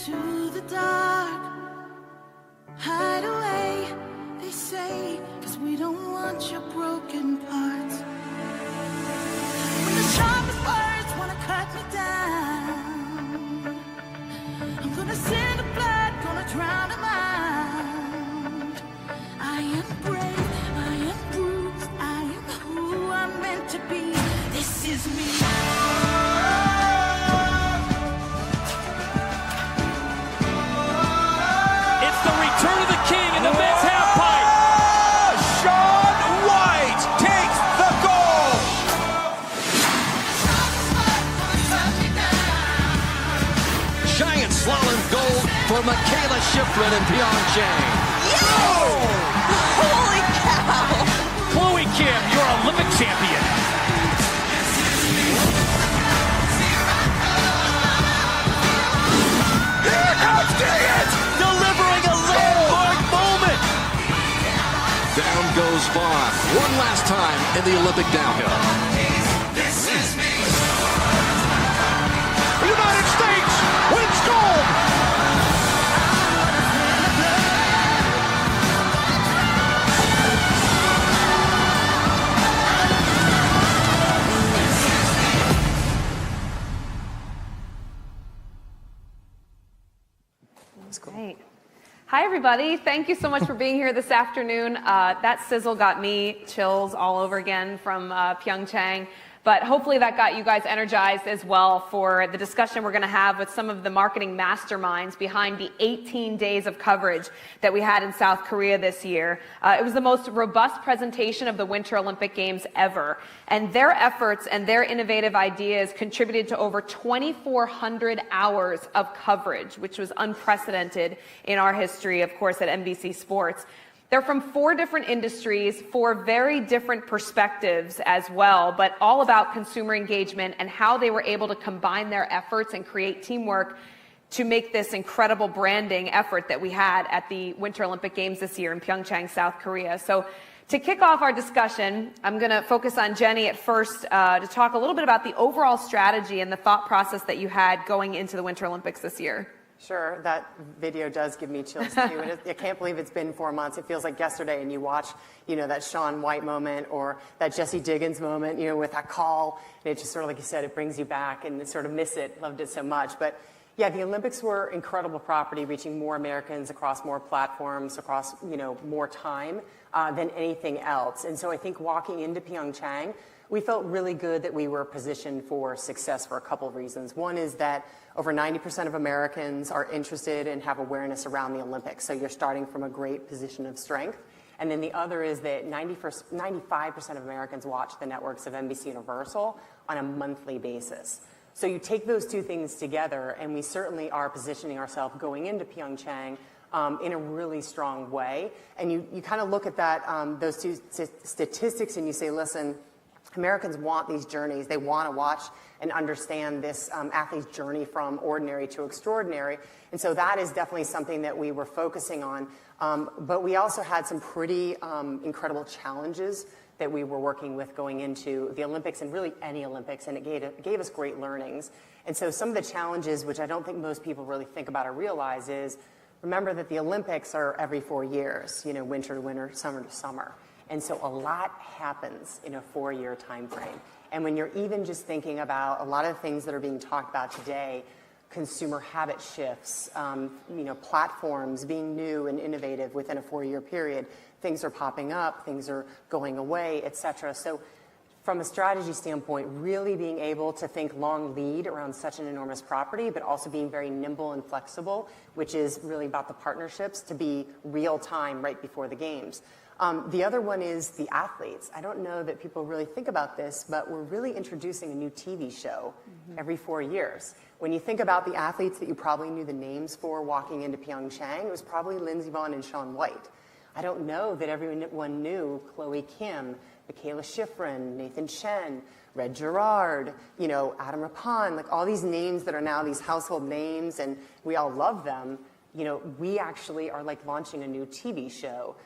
to the dark. Hide away, they say, 'cause we don't want your broken parts. When the sharpest words wanna cut me down, I'm gonna send the blood, gonna drown them out. I am brave, I am bruised, I am who I'm meant to be. This is me. It's the return of the king in the men's half pipe. Shaun White takes the goal. Giant slalom gold for Michaela Schifrin in Pyeongchang. Holy cow! Chloe Kim, your Olympic champion. Here comes Diaz. Delivering a landmark moment. Down goes Vaughn one last time in the Olympic downhill. The United States wins gold. Great. Hi, everybody. Thank you so much for being here this afternoon. That sizzle got me chills all over again from Pyeongchang. But hopefully that got you guys energized as well for the discussion we're going to have with some of the marketing masterminds behind the 18 days of coverage that we had in South Korea this year. It was the most robust presentation of the Winter Olympic Games ever. And their efforts and their innovative ideas contributed to over 2,400 hours of coverage, which was unprecedented in our history, of course, at NBC Sports. They're from 4 different industries, 4 very different perspectives as well, but all about consumer engagement and how they were able to combine their efforts and create teamwork to make this incredible branding effort that we had at the Winter Olympic Games this year in Pyeongchang, South Korea. So to kick off our discussion, I'm going to focus on Jenny at first to talk a little bit about the overall strategy and the thought process that you had going into the Winter Olympics this year. Sure, that video does give me chills too. I can't believe it's been 4 months. It feels like yesterday, and you watch, that Shaun White moment or that Jessie Diggins moment, with that call, and it just sort of, like you said, it brings you back and sort of miss it, loved it so much. But yeah, the Olympics were incredible property, reaching more Americans across more platforms, across, more time than anything else. And so I think walking into Pyeongchang, we felt really good that we were positioned for success for a couple of reasons. One is that over 90% of Americans are interested and have awareness around the Olympics. So you're starting from a great position of strength. And then the other is that 95% of Americans watch the networks of NBC Universal on a monthly basis. So you take those two things together, and we certainly are positioning ourselves going into Pyeongchang in a really strong way. And you kind of look at that, those two statistics, and you say, listen, Americans want these journeys. They want to watch and understand this athlete's journey from ordinary to extraordinary. And so that is definitely something that we were focusing on. But we also had some pretty incredible challenges that we were working with going into the Olympics and really any Olympics, and it gave us great learnings. And so some of the challenges, which I don't think most people really think about or realize, is remember that the Olympics are every 4 years, winter to winter, summer to summer. And so a lot happens in a 4-year time frame. And when you're even just thinking about a lot of the things that are being talked about today, consumer habit shifts, platforms being new and innovative within a 4-year period, things are popping up, things are going away, et cetera. So from a strategy standpoint, really being able to think long lead around such an enormous property, but also being very nimble and flexible, which is really about the partnerships to be real time right before the games. The other one is the athletes. I don't know that people really think about this, but we're really introducing a new TV show every 4 years. When you think about the athletes that you probably knew the names for walking into Pyeongchang, it was probably Lindsey Vonn and Shaun White. I don't know that everyone knew Chloe Kim, Michaela Schifrin, Nathan Chen, Red Gerard, Adam Rippon, like all these names that are now these household names, and we all love them. We actually are like launching a new TV show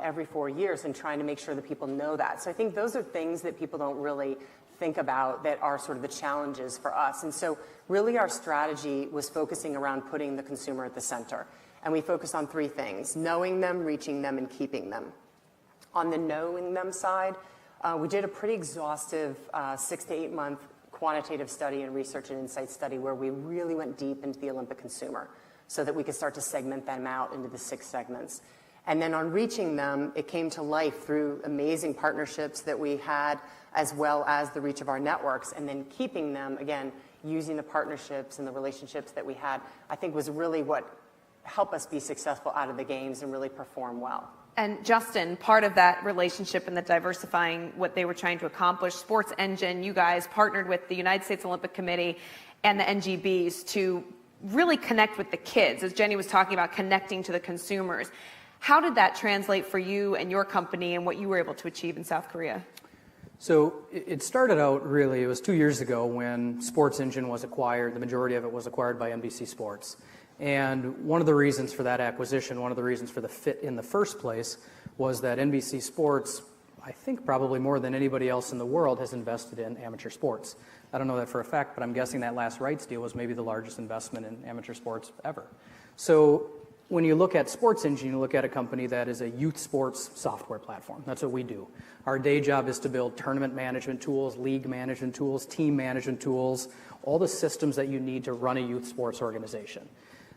every 4 years and trying to make sure that people know that. So I think those are things that people don't really think about that are sort of the challenges for us. And so really our strategy was focusing around putting the consumer at the center. And we focused on 3 things: knowing them, reaching them, and keeping them. On the knowing them side, we did a pretty exhaustive 6 to 8 month quantitative study and research and insight study where we really went deep into the Olympic consumer so that we could start to segment them out into the 6 segments. And then on reaching them, it came to life through amazing partnerships that we had, as well as the reach of our networks. And then keeping them, again, using the partnerships and the relationships that we had, I think was really what helped us be successful out of the games and really perform well. And Justin, part of that relationship and the diversifying what they were trying to accomplish, Sports Engine, you guys partnered with the United States Olympic Committee and the NGBs to really connect with the kids, as Jenny was talking about, connecting to the consumers. How did that translate for you and your company and what you were able to achieve in South Korea? So it started out really, it was 2 years ago when Sports Engine was acquired. The majority of it was acquired by NBC Sports. And one of the reasons for that acquisition, one of the reasons for the fit in the first place, was that NBC Sports, I think probably more than anybody else in the world, has invested in amateur sports. I don't know that for a fact, but I'm guessing that last rights deal was maybe the largest investment in amateur sports ever. So when you look at Sports Engine, you look at a company that is a youth sports software platform. That's what we do. Our day job is to build tournament management tools, league management tools, team management tools, all the systems that you need to run a youth sports organization.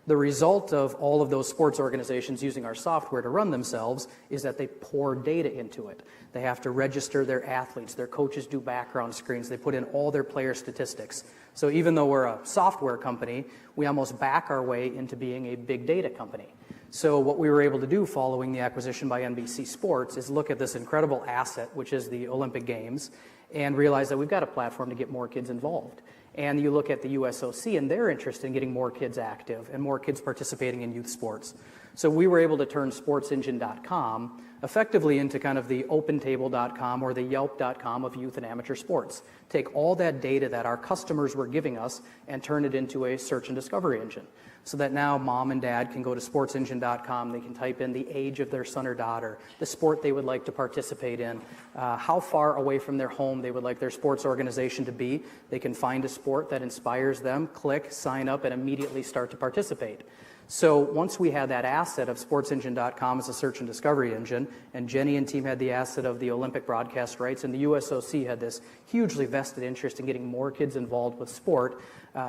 The result of all of those sports organizations using our software to run themselves is that they pour data into it. They have to register their athletes. Their coaches do background screens. They put in all their player statistics. So even though we're a software company, we almost back our way into being a big data company. So what we were able to do following the acquisition by NBC Sports is look at this incredible asset, which is the Olympic Games, and realize that we've got a platform to get more kids involved. And you look at the USOC, and they're interested in getting more kids active and more kids participating in youth sports. So we were able to turn sportsengine.com effectively into kind of the opentable.com or the yelp.com of youth and amateur sports. Take all that data that our customers were giving us and turn it into a search and discovery engine. So that now mom and dad can go to sportsengine.com, they can type in the age of their son or daughter, the sport they would like to participate in, how far away from their home they would like their sports organization to be. They can find a sport that inspires them, click, sign up, and immediately start to participate. So once we had that asset of sportsengine.com as a search and discovery engine, and Jenny and team had the asset of the Olympic broadcast rights, and the USOC had this hugely vested interest in getting more kids involved with sport,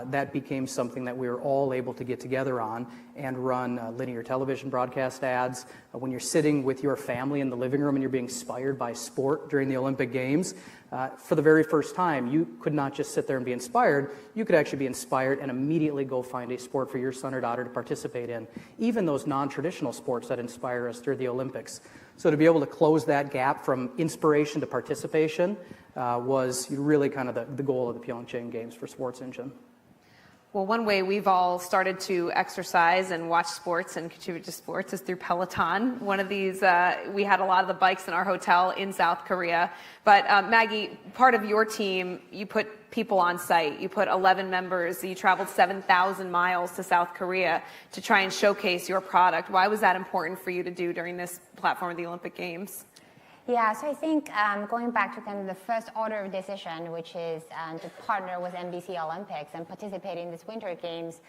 that became something that we were all able to get together on and run linear television broadcast ads. When you're sitting with your family in the living room and you're being inspired by sport during the Olympic Games, for the very first time, you could not just sit there and be inspired. You could actually be inspired and immediately go find a sport for your son or daughter to participate in, even those non-traditional sports that inspire us through the Olympics. So to be able to close that gap from inspiration to participation was really kind of the goal of the Pyeongchang Games for Sports Engine. Well, one way we've all started to exercise and watch sports and contribute to sports is through Peloton. One of these, we had a lot of the bikes in our hotel in South Korea. But Maggie, part of your team, you put people on site. You put 11 members. You traveled 7,000 miles to South Korea to try and showcase your product. Why was that important for you to do during this platform of the Olympic Games? Yeah, so I think going back to kind of the first order of decision, which is to partner with NBC Olympics and participate in this Winter Games,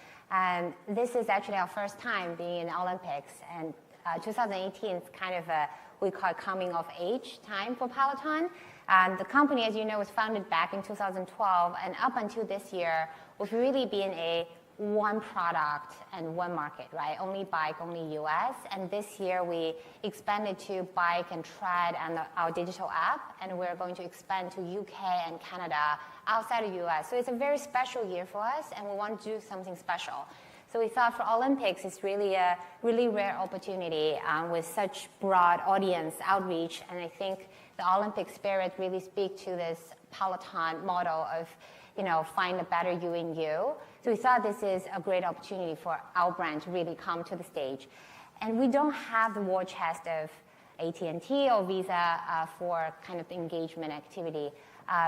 this is actually our first time being in the Olympics, and 2018 is kind of we call it coming of age time for Peloton. The company, as you know, was founded back in 2012, and up until this year, we've really been a one product and one market, right? Only bike, only US. And this year we expanded to bike and tread and our digital app, and we're going to expand to UK and Canada outside of US. So it's a very special year for us, and we want to do something special. So we thought for Olympics, it's really a really rare opportunity with such broad audience outreach. And I think the Olympic spirit really speaks to this Peloton model of, find a better you in you. So we thought this is a great opportunity for our brand to really come to the stage. And we don't have the war chest of AT&T or Visa for kind of engagement activity,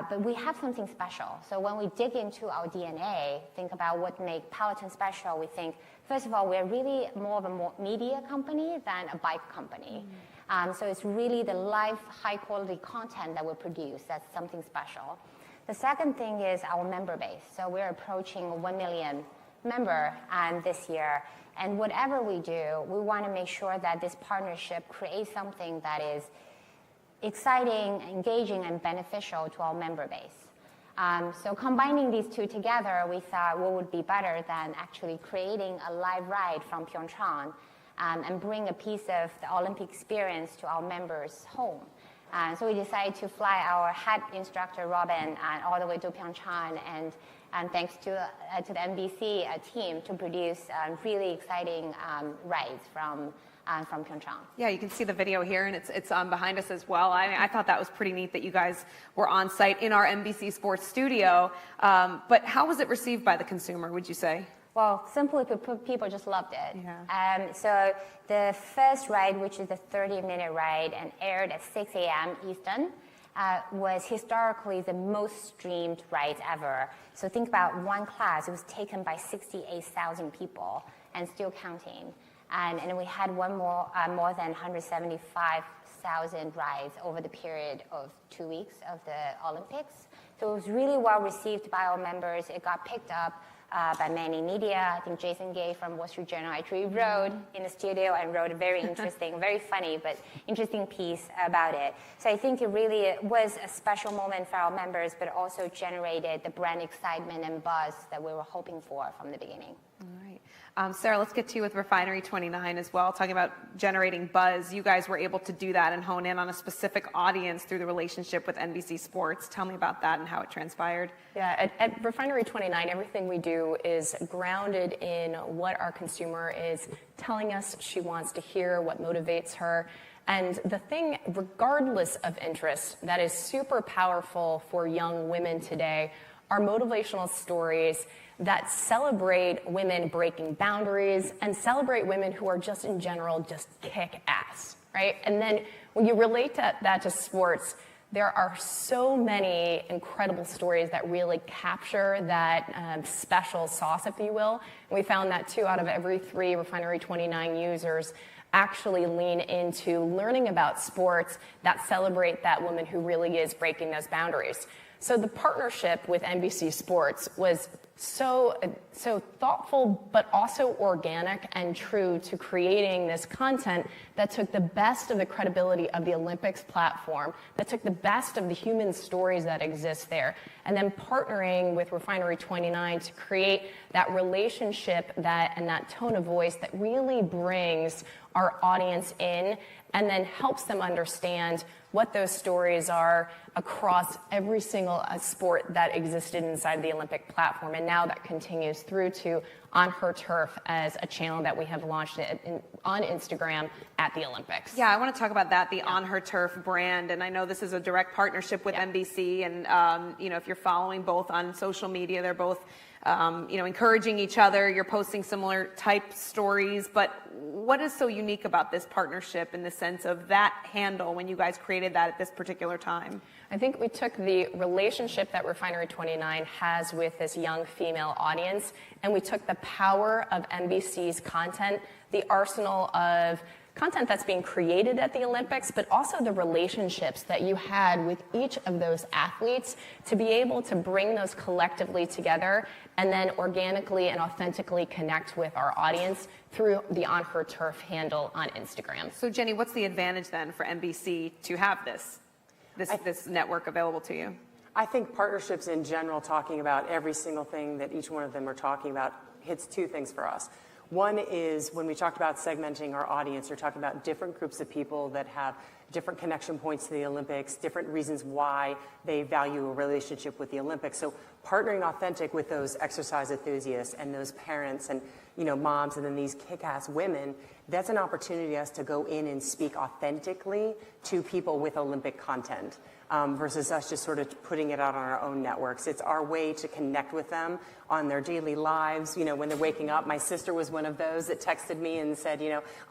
but we have something special. So when we dig into our DNA, think about what makes Peloton special, we think, first of all, we're really more of a media company than a bike company. So it's really the live, high-quality content that we produce that's something special. The second thing is our member base. So we're approaching 1 million member this year. And whatever we do, we want to make sure that this partnership creates something that is exciting, engaging, and beneficial to our member base. So combining these two together, we thought what would be better than actually creating a live ride from Pyeongchang and bring a piece of the Olympic experience to our members' home. So we decided to fly our head instructor, Robin, all the way to Pyeongchang, and thanks to the NBC team to produce really exciting rides from Pyeongchang. Yeah, you can see the video here, and it's behind us as well. I thought that was pretty neat that you guys were on site in our NBC Sports studio. But how was it received by the consumer, would you say? Well, simply put, people just loved it. Yeah. So the first ride, which is the 30-minute ride and aired at 6 a.m. Eastern, was historically the most streamed ride ever. So think about one class. It was taken by 68,000 people and still counting. And we had more than 175,000 rides over the period of 2 weeks of the Olympics. So it was really well received by our members. It got picked up by many media. I think Jason Gay from Wall Street Journal actually wrote in the studio and wrote a very interesting, very funny, but interesting piece about it. So I think it really was a special moment for our members, but also generated the brand excitement and buzz that we were hoping for from the beginning. All right. Sarah, let's get to you with Refinery 29 as well, talking about generating buzz. You guys were able to do that and hone in on a specific audience through the relationship with NBC Sports. Tell me about that and how it transpired. Yeah, at Refinery 29, everything we do is grounded in what our consumer is telling us she wants to hear, what motivates her. And the thing, regardless of interest, that is super powerful for young women today are motivational stories that celebrate women breaking boundaries and celebrate women who are just in general just kick ass, right? And then when you relate that to sports, there are so many incredible stories that really capture that special sauce, if you will. And we found that 2 out of every 3 Refinery 29 users actually lean into learning about sports that celebrate that woman who really is breaking those boundaries. So the partnership with NBC Sports was so thoughtful, but also organic and true to creating this content that took the best of the credibility of the Olympics platform, that took the best of the human stories that exist there, and then partnering with Refinery 29 to create that relationship and that tone of voice that really brings our audience in and then helps them understand what those stories are across every single sport that existed inside the Olympic platform. And now that continues through to On Her Turf as a channel that we have launched on Instagram at the Olympics. Yeah, I want to talk about that, the On Her Turf brand. And I know this is a direct partnership with NBC. And, if you're following both on social media, they're both encouraging each other. You're posting similar type stories. But what is so unique about this partnership in the sense of that handle when you guys created that at this particular time? I think we took the relationship that Refinery 29 has with this young female audience, and we took the power of NBC's content, the arsenal of content that's being created at the Olympics, but also the relationships that you had with each of those athletes to be able to bring those collectively together and then organically and authentically connect with our audience through the On Her Turf handle on Instagram. So Jenny, what's the advantage then for NBC to have this network available to you? I think partnerships in general, talking about every single thing that each one of them are talking about, hits 2 things for us. One is when we talked about segmenting our audience, we're talking about different groups of people that have different connection points to the Olympics, different reasons why they value a relationship with the Olympics. So partnering authentic with those exercise enthusiasts and those parents and moms and then these kick-ass women, that's an opportunity for us to go in and speak authentically to people with Olympic content. Versus us just sort of putting it out on our own networks. It's our way to connect with them on their daily lives. When they're waking up, my sister was one of those that texted me and said,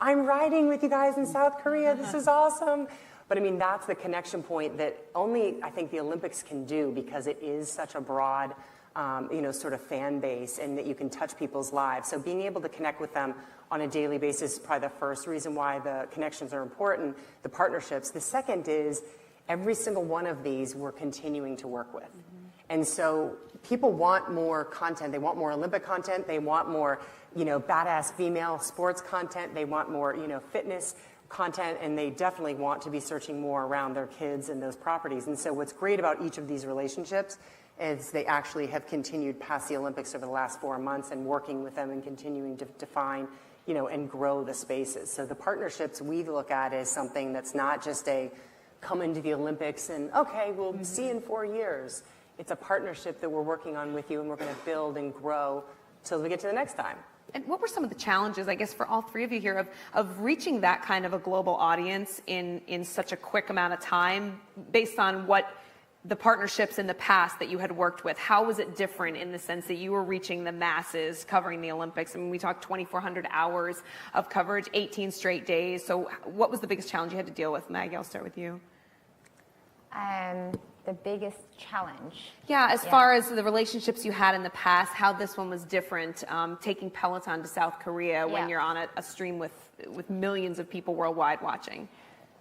I'm riding with you guys in South Korea. This is awesome. But that's the connection point that only I think the Olympics can do because it is such a broad, sort of fan base and that you can touch people's lives. So being able to connect with them on a daily basis is probably the first reason why the connections are important, the partnerships. The second is every single one of these we're continuing to work with. And so people want more content. They want more Olympic content. They want more, badass female sports content. They want more, fitness content, and they definitely want to be searching more around their kids and those properties. And so what's great about each of these relationships is they actually have continued past the Olympics over the last 4 months and working with them and continuing to define, and grow the spaces. So the partnerships we look at is something that's not just a come into the Olympics and, okay, we'll see in 4 years. It's a partnership that we're working on with you, and we're going to build and grow till we get to the next time. And what were some of the challenges, I guess, for all three of you here of reaching that kind of a global audience in such a quick amount of time based on what the partnerships in the past that you had worked with? How was it different in the sense that you were reaching the masses covering the Olympics? I mean, we talked 2,400 hours of coverage, 18 straight days. So what was the biggest challenge you had to deal with? Maggie, I'll start with you. The biggest challenge. Yeah, as far as the relationships you had in the past, how this one was different, taking Peloton to South Korea when you're on a stream with millions of people worldwide watching.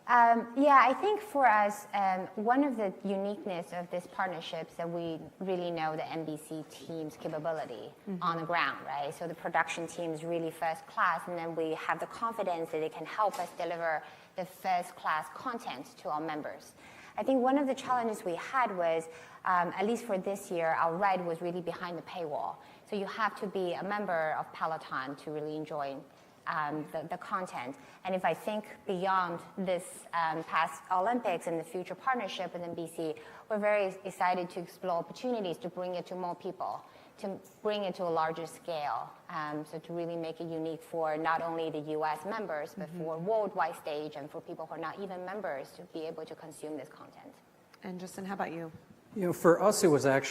I think for us, one of the uniqueness of this partnerships that we really know the NBC team's capability on the ground, right? So the production team is really first class, and then we have the confidence that they can help us deliver the first class content to our members. I think one of the challenges we had was, at least for this year, our ride was really behind the paywall. So you have to be a member of Peloton to really enjoy the content. And if I think beyond this past Olympics and the future partnership with NBC, we're very excited to explore opportunities to bring it to more people, to bring it to a larger scale. So to really make it unique for not only the US members, but for worldwide stage and for people who are not even members to be able to consume this content. And Justin, how about you? For us, it was a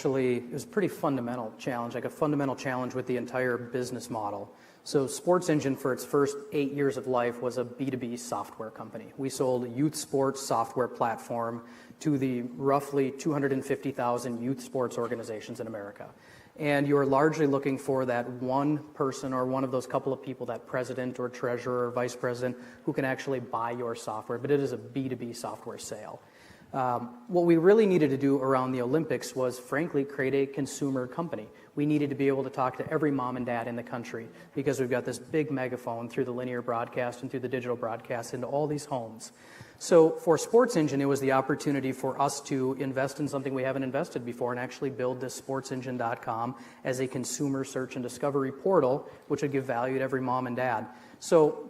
pretty fundamental challenge, like a fundamental challenge with the entire business model. So Sports Engine, for its first 8 years of life, was a B2B software company. We sold a youth sports software platform to the roughly 250,000 youth sports organizations in America. And you're largely looking for that one person or one of those couple of people, that president or treasurer or vice president, who can actually buy your software. But it is a B2B software sale. What we really needed to do around the Olympics was, frankly, create a consumer company. We needed to be able to talk to every mom and dad in the country because we've got this big megaphone through the linear broadcast and through the digital broadcast into all these homes. So for Sports Engine, it was the opportunity for us to invest in something we haven't invested before and actually build this sportsengine.com as a consumer search and discovery portal, which would give value to every mom and dad. So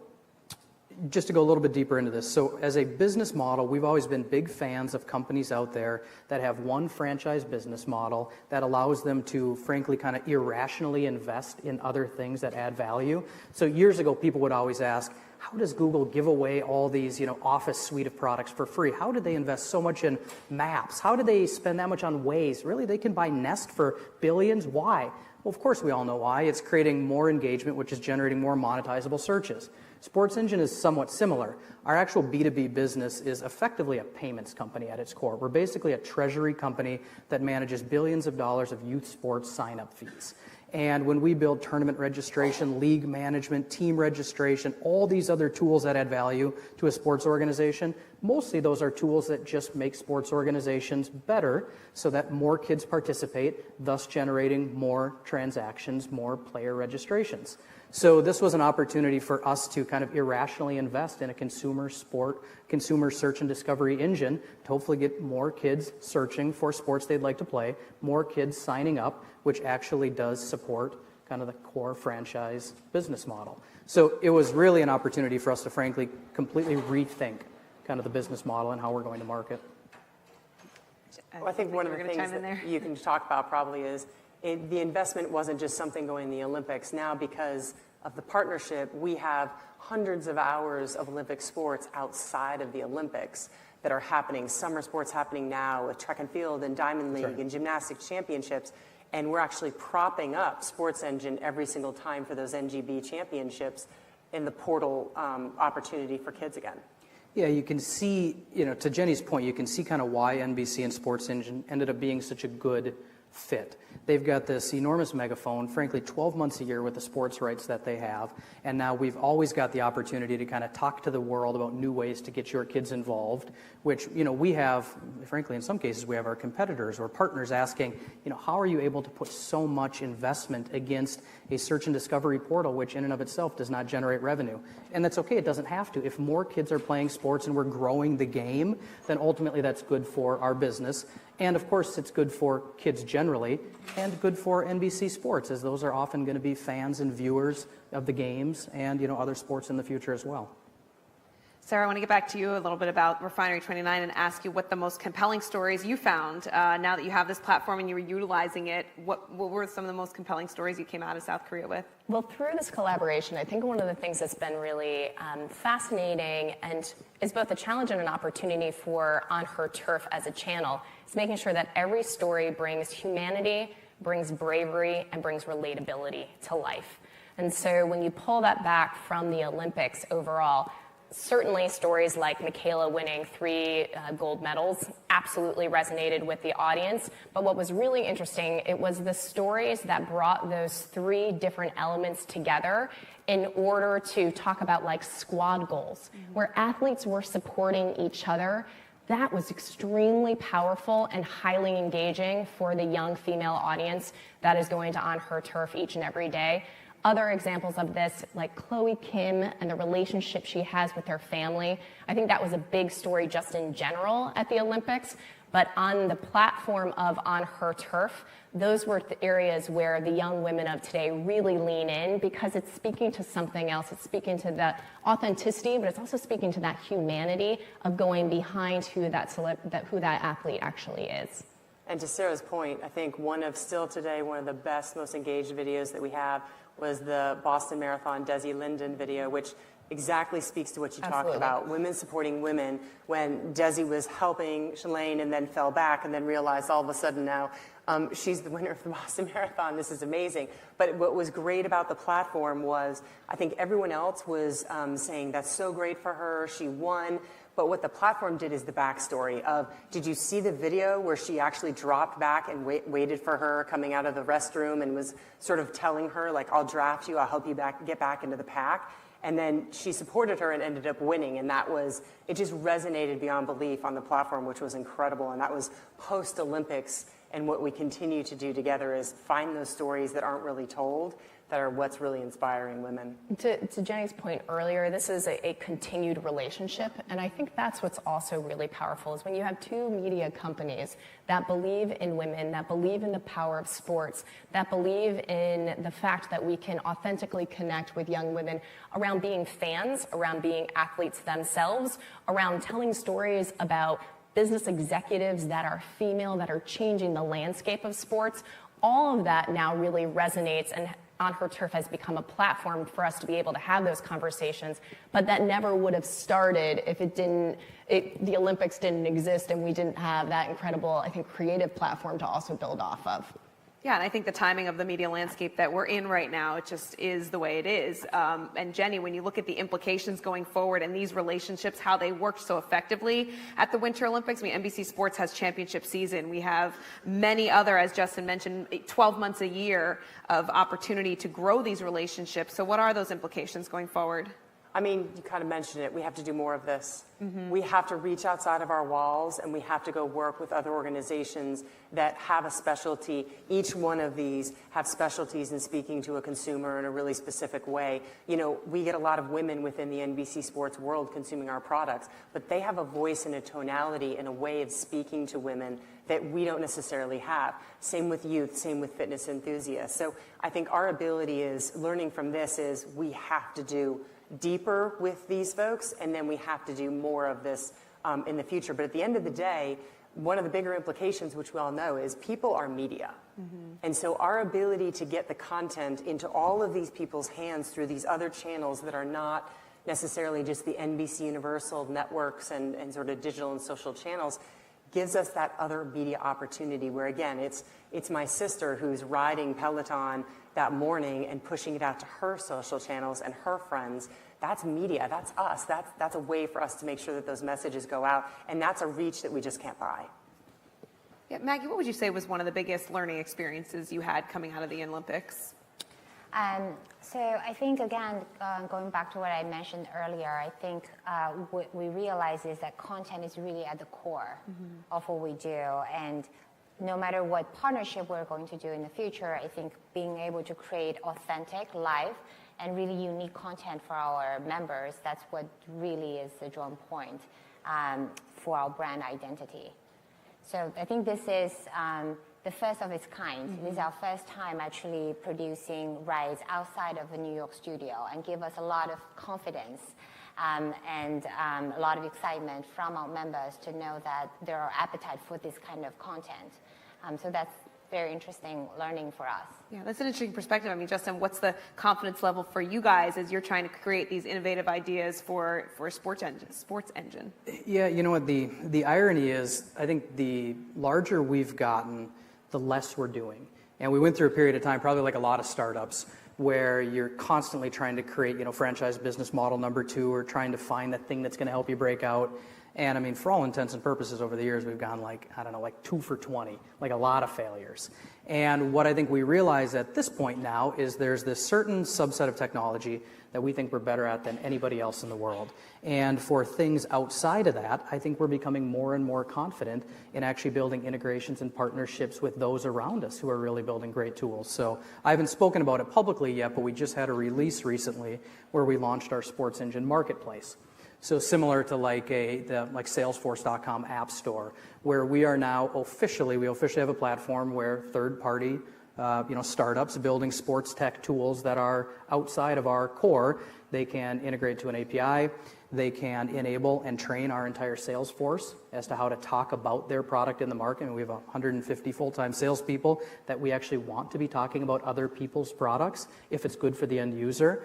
just to go a little bit deeper into this, so as a business model, we've always been big fans of companies out there that have one franchise business model that allows them to, frankly, kind of irrationally invest in other things that add value. So years ago, people would always ask, how does Google give away all these, Office suite of products for free? How did they invest so much in Maps? How did they spend that much on Waze? Really, they can buy Nest for billions? Why? Well, of course, we all know why. It's creating more engagement, which is generating more monetizable searches. Sports Engine is somewhat similar. Our actual B2B business is effectively a payments company at its core. We're basically a treasury company that manages billions of dollars of youth sports sign-up fees. And when we build tournament registration, league management, team registration, all these other tools that add value to a sports organization, mostly those are tools that just make sports organizations better so that more kids participate, thus generating more transactions, more player registrations. So this was an opportunity for us to kind of irrationally invest in a consumer search and discovery engine to hopefully get more kids searching for sports they'd like to play, more kids signing up, which actually does support kind of the core franchise business model. So it was really an opportunity for us to, frankly, completely rethink kind of the business model and how we're going to market. Well, I think one of the things that you can talk about probably is the investment wasn't just something going in the Olympics. Now, because of the partnership, we have hundreds of hours of Olympic sports outside of the Olympics that are happening. Summer sports happening now with track and field and Diamond League and gymnastics championships. And we're actually propping up Sports Engine every single time for those NGB championships in the portal opportunity for kids again. Yeah, you can see, to Jenny's point, you can see kind of why NBC and Sports Engine ended up being such a good fit. They've got this enormous megaphone, frankly, 12 months a year with the sports rights that they have, and now we've always got the opportunity to kind of talk to the world about new ways to get your kids involved, which, we have, frankly, in some cases, we have our competitors or partners asking, how are you able to put so much investment against a search and discovery portal, which in and of itself does not generate revenue? And that's okay, it doesn't have to. If more kids are playing sports and we're growing the game, then ultimately that's good for our business. And of course, it's good for kids generally, and good for NBC Sports, as those are often going to be fans and viewers of the games and other sports in the future as well. Sarah, I want to get back to you a little bit about Refinery 29 and ask you what the most compelling stories you found now that you have this platform and you were utilizing it. What were some of the most compelling stories you came out of South Korea with? Well, through this collaboration, I think one of the things that's been really fascinating and is both a challenge and an opportunity for On Her Turf as a channel is making sure that every story brings humanity, brings bravery, and brings relatability to life. And so when you pull that back from the Olympics overall, certainly stories like Michaela winning 3 gold medals absolutely resonated with the audience. But what was really interesting, it was the stories that brought those 3 different elements together in order to talk about like squad goals, where athletes were supporting each other. That was extremely powerful and highly engaging for the young female audience that is going to On Her Turf each and every day. Other examples of this, like Chloe Kim and the relationship she has with her family. I think that was a big story just in general at the Olympics. But on the platform of On Her Turf, those were the areas where the young women of today really lean in because it's speaking to something else. It's speaking to the authenticity, but it's also speaking to that humanity of going behind who that athlete actually is. And to Sarah's point, I think one of the best, most engaged videos that we have was the Boston Marathon Desi Linden video, which exactly speaks to what you talked about, women supporting women, when Desi was helping Shalane and then fell back and then realized all of a sudden now she's the winner of the Boston Marathon. This is amazing. But what was great about the platform was I think everyone else was saying that's so great for her, she won. But what the platform did is the backstory of, did you see the video where she actually dropped back and waited for her coming out of the restroom and was sort of telling her, like, I'll draft you, I'll help you get back into the pack? And then she supported her and ended up winning. And it just resonated beyond belief on the platform, which was incredible. And that was post-Olympics. And what we continue to do together is find those stories that aren't really told, that are what's really inspiring women. To Jenny's point earlier, this is a continued relationship, and I think that's what's also really powerful is when you have 2 media companies that believe in women, that believe in the power of sports, that believe in the fact that we can authentically connect with young women around being fans, around being athletes themselves, around telling stories about business executives that are female, that are changing the landscape of sports. All of that now really resonates, and On Her Turf has become a platform for us to be able to have those conversations, but that never would have started if the Olympics didn't exist and we didn't have that incredible, I think, creative platform to also build off of. Yeah, and I think the timing of the media landscape that we're in right now, it just is the way it is. And Jenny, when you look at the implications going forward and these relationships, how they worked so effectively at the Winter Olympics, NBC Sports has championship season. We have many other, as Justin mentioned, 12 months a year of opportunity to grow these relationships. So what are those implications going forward? I mean, you kind of mentioned it. We have to do more of this. We have to reach outside of our walls, and we have to go work with other organizations that have a specialty. Each one of these have specialties in speaking to a consumer in a really specific way. We get a lot of women within the NBC Sports world consuming our products, but they have a voice and a tonality and a way of speaking to women that we don't necessarily have. Same with youth, same with fitness enthusiasts. So I think our ability is, learning from this is, we have to do deeper with these folks, and then we have to do more of this in the future. But at the end of the day, one of the bigger implications, which we all know, is people are media. And so our ability to get the content into all of these people's hands through these other channels that are not necessarily just the NBC Universal networks and sort of digital and social channels gives us that other media opportunity where, again, it's my sister who's riding Peloton that morning and pushing it out to her social channels and her friends. That's media. That's us. That's a way for us to make sure that those messages go out, and that's a reach that we just can't buy. Yeah, Maggie, what would you say was one of the biggest learning experiences you had coming out of the Olympics? So I think, again, going back to what I mentioned earlier, I think what we realize is that content is really at the core of what we do. And no matter what partnership we're going to do in the future, I think being able to create authentic, live, and really unique content for our members, that's what really is the drawing point for our brand identity. So I think this is the first of its kind. This is our first time actually producing rides outside of a New York studio, and give us a lot of confidence and a lot of excitement from our members to know that there are appetite for this kind of content. So that's very interesting learning for us. Yeah, that's an interesting perspective. I mean, Justin, what's the confidence level for you guys as you're trying to create these innovative ideas for a sports engine? Yeah, you know what, the irony is, I think the larger we've gotten, the less we're doing. And we went through a period of time, probably like a lot of startups, where you're constantly trying to create, franchise business model number 2, or trying to find the thing that's going to help you break out. And I mean, for all intents and purposes over the years, we've gone like 2 for 20, like a lot of failures. And what I think we realize at this point now is there's this certain subset of technology that we think we're better at than anybody else in the world. And for things outside of that, I think we're becoming more and more confident in actually building integrations and partnerships with those around us who are really building great tools. So I haven't spoken about it publicly yet, but we just had a release recently where we launched our Sports Engine Marketplace. So similar to like Salesforce.com app store, where we are now officially have a platform where third-party startups building sports tech tools that are outside of our core, they can integrate to an API. They can enable and train our entire sales force as to how to talk about their product in the market. And we have 150 full-time salespeople that we actually want to be talking about other people's products if it's good for the end user.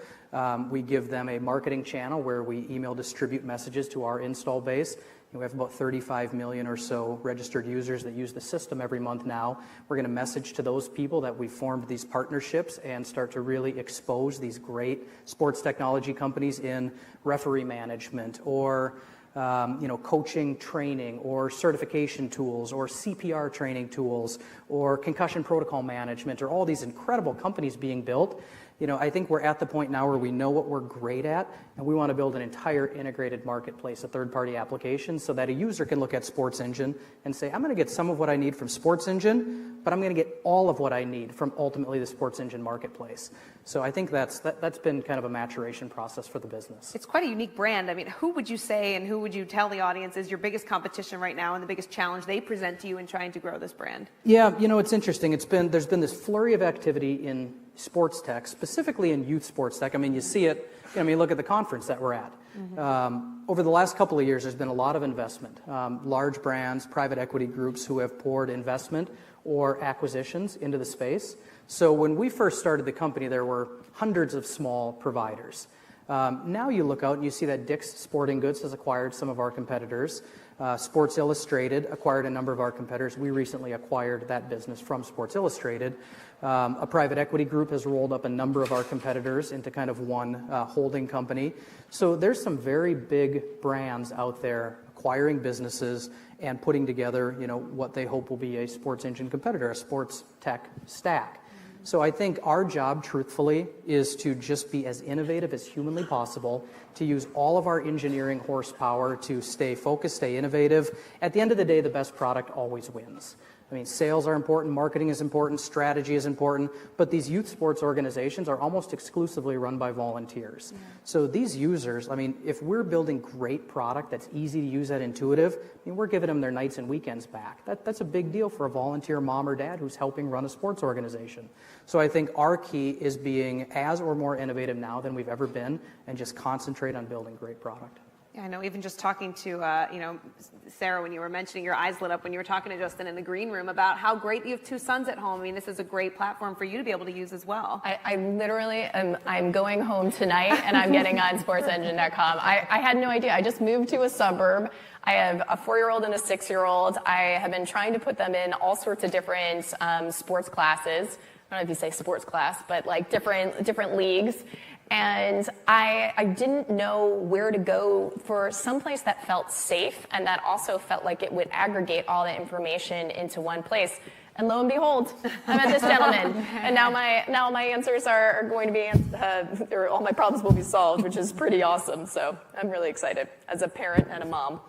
We give them a marketing channel where we email distribute messages to our install base. We have about 35 million or so registered users that use the system every month now. We're going to message to those people that we formed these partnerships and start to really expose these great sports technology companies in referee management or coaching training or certification tools or CPR training tools or concussion protocol management or all these incredible companies being built. I think we're at the point now where we know what we're great at, and we want to build an entire integrated marketplace of third-party applications so that a user can look at Sports Engine and say, I'm going to get some of what I need from Sports Engine, but I'm going to get all of what I need from ultimately the Sports Engine marketplace. So I think that's been kind of a maturation process for the business. It's quite a unique brand. I mean, who would you say and who would you tell the audience is your biggest competition right now and the biggest challenge they present to you in trying to grow this brand? Yeah, it's interesting. There's been this flurry of activity in sports tech, specifically in youth sports tech. I mean, you see it, look at the conference that we're at. Over the last couple of years, there's been a lot of investment. Large brands, private equity groups who have poured investment or acquisitions into the space. So when we first started the company, there were hundreds of small providers. Now you look out and you see that Dick's Sporting Goods has acquired some of our competitors. Sports Illustrated acquired a number of our competitors. We recently acquired that business from Sports Illustrated. A private equity group has rolled up a number of our competitors into kind of one holding company. So there's some very big brands out there acquiring businesses and putting together, what they hope will be a Sports Engine competitor, a sports tech stack. So I think our job, truthfully, is to just be as innovative as humanly possible, to use all of our engineering horsepower to stay focused, stay innovative. At the end of the day, the best product always wins. I mean, sales are important, marketing is important, strategy is important, but these youth sports organizations are almost exclusively run by volunteers. Yeah. So these users, if we're building great product that's easy to use, that intuitive, we're giving them their nights and weekends back. That's a big deal for a volunteer mom or dad who's helping run a sports organization. So I think our key is being as or more innovative now than we've ever been and just concentrate on building great product. I know, even just talking to, Sarah, when you were mentioning, your eyes lit up when you were talking to Justin in the green room about how great you have 2 sons at home. I mean, this is a great platform for you to be able to use as well. I literally I'm going home tonight and I'm getting on sportsengine.com. I had no idea. I just moved to a suburb. I have a 4-year-old and a 6-year-old. I have been trying to put them in all sorts of different sports classes. I don't know if you say sports class, but like different leagues. And I didn't know where to go for someplace that felt safe and that also felt like it would aggregate all the information into one place. And lo and behold, I met this gentleman, and now my answers are going to be, or all my problems will be solved, which is pretty awesome. So I'm really excited as a parent and a mom.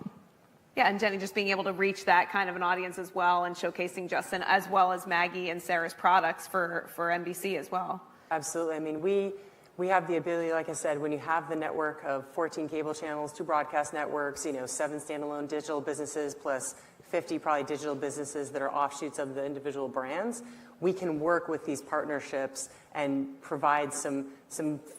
Yeah, and Jenny, just being able to reach that kind of an audience as well, and showcasing Justin as well as Maggie and Sarah's products for NBC as well. Absolutely. I mean, we have the ability, like I said, when you have the network of 14 cable channels, 2 broadcast networks, 7 standalone digital businesses plus 50 probably digital businesses that are offshoots of the individual brands, we can work with these partnerships and provide some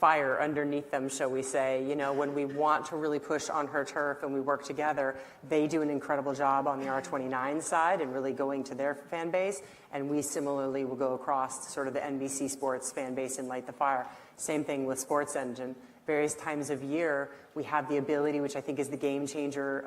fire underneath them, shall we say. When we want to really push on her turf and we work together, they do an incredible job on the R29 side and really going to their fan base, and we similarly will go across to sort of the NBC Sports fan base and light the fire. Same thing with Sports Engine. Various times of year, we have the ability, which I think is the game changer,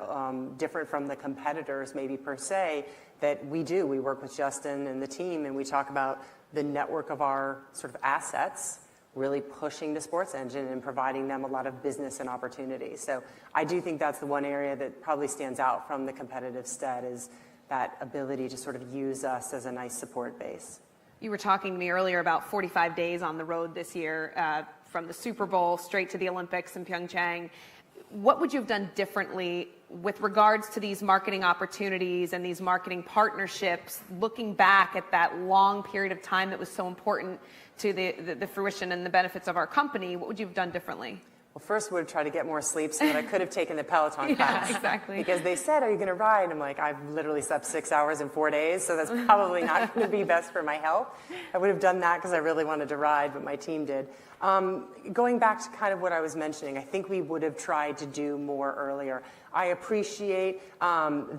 different from the competitors maybe per se, that we do. We work with Justin and the team, and we talk about the network of our sort of assets, really pushing the Sports Engine and providing them a lot of business and opportunities. So I do think that's the one area that probably stands out from the competitive set, is that ability to sort of use us as a nice support base. You were talking to me earlier about 45 days on the road this year, from the Super Bowl straight to the Olympics in Pyeongchang. What would you have done differently with regards to these marketing opportunities and these marketing partnerships, looking back at that long period of time that was so important to the fruition and the benefits of our company? What would you have done differently? Well, first we would try to get more sleep so that I could have taken the Peloton class. Yeah, exactly. Because they said, are you going to ride? I'm like, I've literally slept 6 hours in 4 days, so that's probably not going to be best for my health. I would have done that because I really wanted to ride, but my team did. Going back to kind of what I was mentioning, I think we would have tried to do more earlier. I appreciate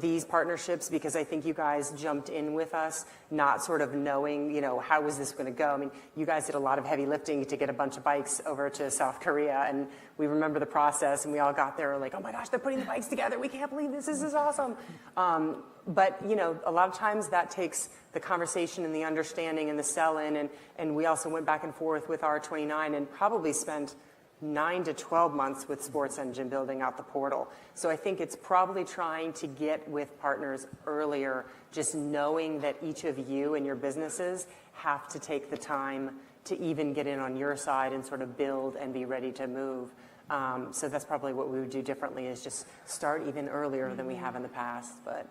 these partnerships because I think you guys jumped in with us, not sort of knowing, how was this going to go. I mean, you guys did a lot of heavy lifting to get a bunch of bikes over to South Korea, and we remember the process, and we all got there like, oh my gosh, they're putting the bikes together. We can't believe this. This is awesome. But, a lot of times that takes the conversation and the understanding and the sell-in, and we also went back and forth with R29 and probably spent 9 to 12 months with Sports Engine building out the portal. So I think it's probably trying to get with partners earlier, just knowing that each of you and your businesses have to take the time to even get in on your side and sort of build and be ready to move. So that's probably what we would do differently, is just start even earlier than we have in the past. But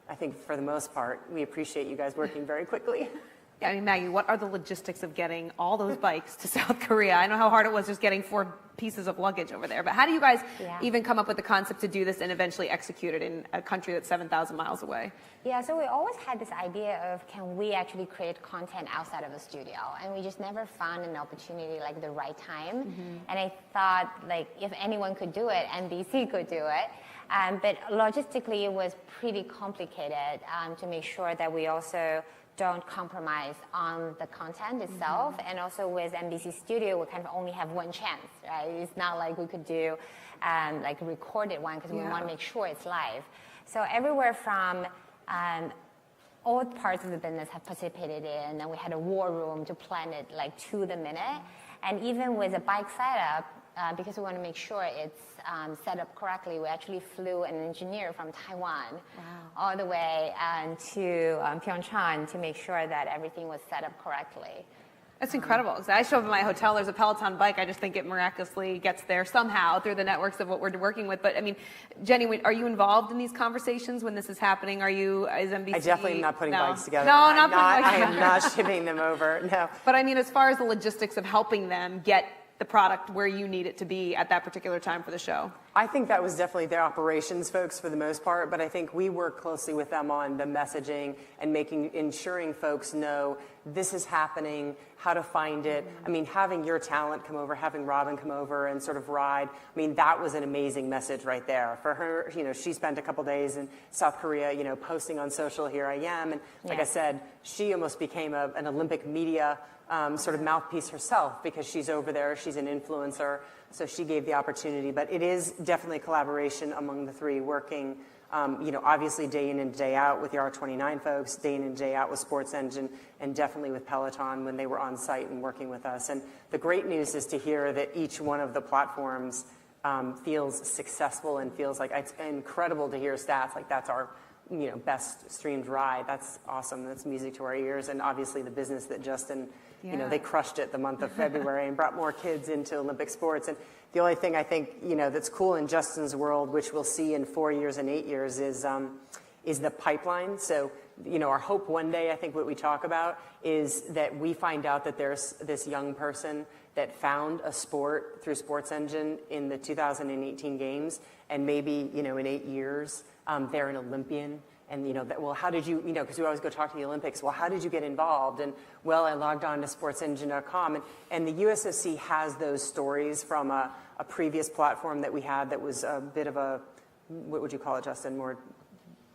I think for the most part, we appreciate you guys working very quickly. Yeah, I mean, Maggie, what are the logistics of getting all those bikes to South Korea? I know how hard it was just getting 4 pieces of luggage over there, but how do you guys even come up with the concept to do this and eventually execute it in a country that's 7,000 miles away? Yeah, so we always had this idea of, can we actually create content outside of the studio? And we just never found an opportunity, like the right time. Mm-hmm. And I thought, like, if anyone could do it, NBC could do it. But logistically, it was pretty complicated to make sure that we also don't compromise on the content itself. Mm-hmm. And also with NBC Studio, we kind of only have one chance, right? It's not like we could do like a recorded one, because we want to make sure it's live. So everywhere from all parts of the business have participated in, and we had a war room to plan it like to the minute. And even with a bike setup, because we want to make sure it's set up correctly, we actually flew an engineer from Taiwan all the way to Pyeongchang to make sure that everything was set up correctly. That's incredible. Because I show up at my hotel, there's a Peloton bike. I just think it miraculously gets there somehow through the networks of what we're working with. But I mean, Jenny, are you involved in these conversations when this is happening? Is NBC? I definitely am not putting bikes together. No, not putting bikes together. I am not together. shipping them over. No. But I mean, as far as the logistics of helping them get the product where you need it to be at that particular time for the show? I think that was definitely their operations folks for the most part, but I think we work closely with them on the messaging and ensuring folks know this is happening, how to find it. I mean, having your talent come over, having Robin come over and sort of ride, I mean, that was an amazing message right there. For her, she spent a couple days in South Korea, posting on social, here I am. And like I said, she almost became an Olympic media sort of mouthpiece herself, because she's over there, she's an influencer, so she gave the opportunity. But it is definitely collaboration among the three, working Obviously day in and day out with the R29 folks, day in and day out with Sports Engine, and definitely with Peloton when they were on site and working with us. And the great news is to hear that each one of the platforms feels successful and feels like it's incredible to hear stats like that's our best streamed ride. That's awesome. That's music to our ears. And obviously the business that Justin, they crushed it the month of February and brought more kids into Olympic sports. And the only thing I think, that's cool in Justin's world, which we'll see in 4 years and 8 years, is the pipeline. So, our hope one day, I think what we talk about is that we find out that there's this young person that found a sport through Sports Engine in the 2018 games, and maybe, in 8 years, they're an Olympian. And, how did you, because we always go talk to the Olympics, well, how did you get involved? And, well, I logged on to sportsengine.com. And the USOC has those stories from a previous platform that we had that was a bit of a, what would you call it, Justin, more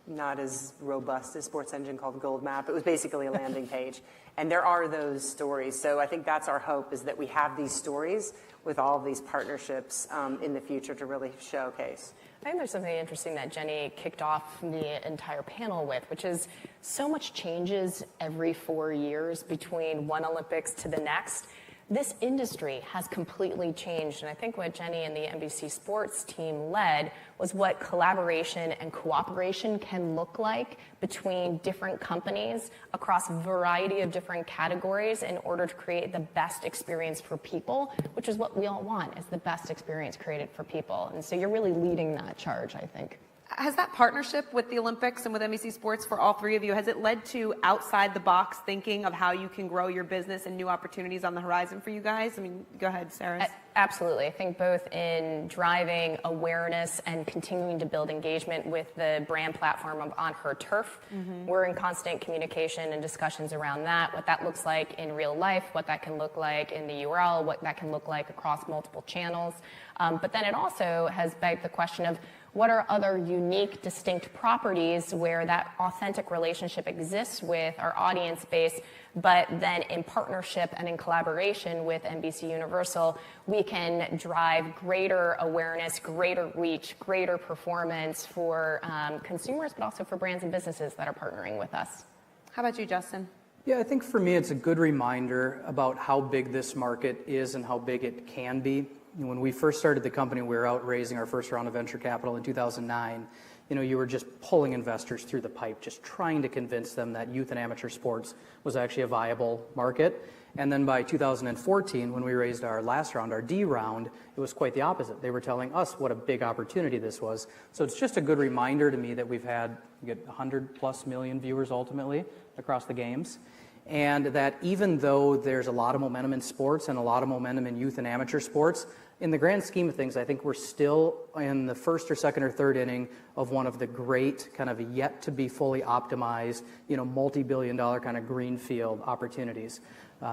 not as robust as Sports Engine, called Gold Map. It was basically a landing page. And there are those stories. So I think that's our hope, is that we have these stories with all of these partnerships in the future to really showcase. I think there's something interesting that Jenny kicked off the entire panel with, which is so much changes every 4 years between one Olympics to the next. This industry has completely changed, and I think what Jenny and the NBC Sports team led was what collaboration and cooperation can look like between different companies across a variety of different categories in order to create the best experience for people, which is what we all want, is the best experience created for people. And so you're really leading that charge, I think. Has that partnership with the Olympics and with NBC Sports for all three of you, has it led to outside the box thinking of how you can grow your business and new opportunities on the horizon for you guys? I mean, go ahead, Sarah. Absolutely. I think both in driving awareness and continuing to build engagement with the brand platform of On Her Turf. Mm-hmm. We're in constant communication and discussions around that, what that looks like in real life, what that can look like in the URL, what that can look like across multiple channels. But then it also has begged the question of, what are other unique, distinct properties where that authentic relationship exists with our audience base, but then in partnership and in collaboration with NBC Universal, we can drive greater awareness, greater reach, greater performance for consumers, but also for brands and businesses that are partnering with us. How about you, Justin? Yeah, I think for me it's a good reminder about how big this market is and how big it can be. When we first started the company, we were out raising our first round of venture capital in 2009. You were just pulling investors through the pipe, just trying to convince them that youth and amateur sports was actually a viable market. And then by 2014, when we raised our last round, our D round, it was quite the opposite. They were telling us what a big opportunity this was. So it's just a good reminder to me that we've had 100+ million viewers ultimately across the games. And that even though there's a lot of momentum in sports and a lot of momentum in youth and amateur sports, in the grand scheme of things, I think we're still in the first or second or third inning of one of the great kind of yet to be fully optimized, multi-billion-dollar kind of greenfield opportunities.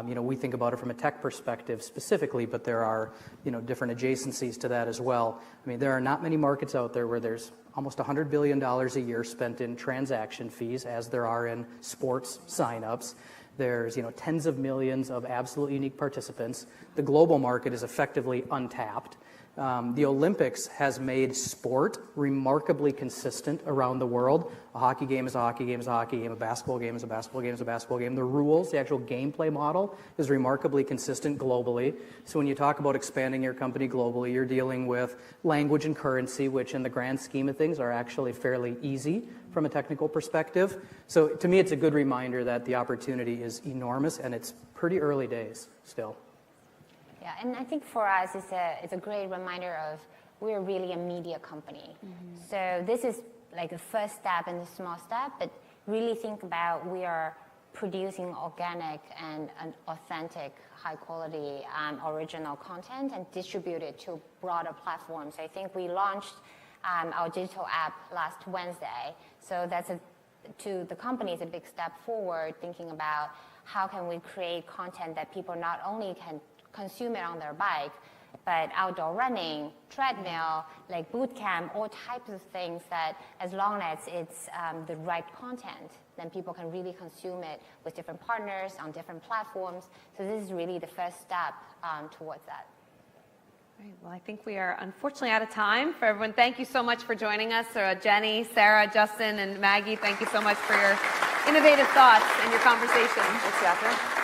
We think about it from a tech perspective specifically, but there are, different adjacencies to that as well. I mean, there are not many markets out there where there's almost $100 billion a year spent in transaction fees, as there are in sports signups. There's, tens of millions of absolute unique participants. The global market is effectively untapped. The Olympics has made sport remarkably consistent around the world. A hockey game is a hockey game is a hockey game. A basketball game is a basketball game is a basketball game. The rules, the actual gameplay model is remarkably consistent globally. So when you talk about expanding your company globally, you're dealing with language and currency, which in the grand scheme of things are actually fairly easy from a technical perspective. So to me, it's a good reminder that the opportunity is enormous and it's pretty early days still. Yeah, and I think for us, it's a great reminder of we're really a media company. Mm-hmm. So this is like the first step and the small step, but really think about we are producing organic and authentic, high quality, original content and distribute it to broader platforms. I think we launched our digital app last Wednesday. So that's to the company is a big step forward, thinking about how can we create content that people not only can consume it on their bike, but outdoor running, treadmill, like boot camp, all types of things that as long as it's the right content, then people can really consume it with different partners on different platforms. So this is really the first step towards that. Right, well, I think we are unfortunately out of time. For everyone, thank you so much for joining us. Jenny, Sarah, Justin, and Maggie, thank you so much for your innovative thoughts and your conversation. Thanks, Catherine.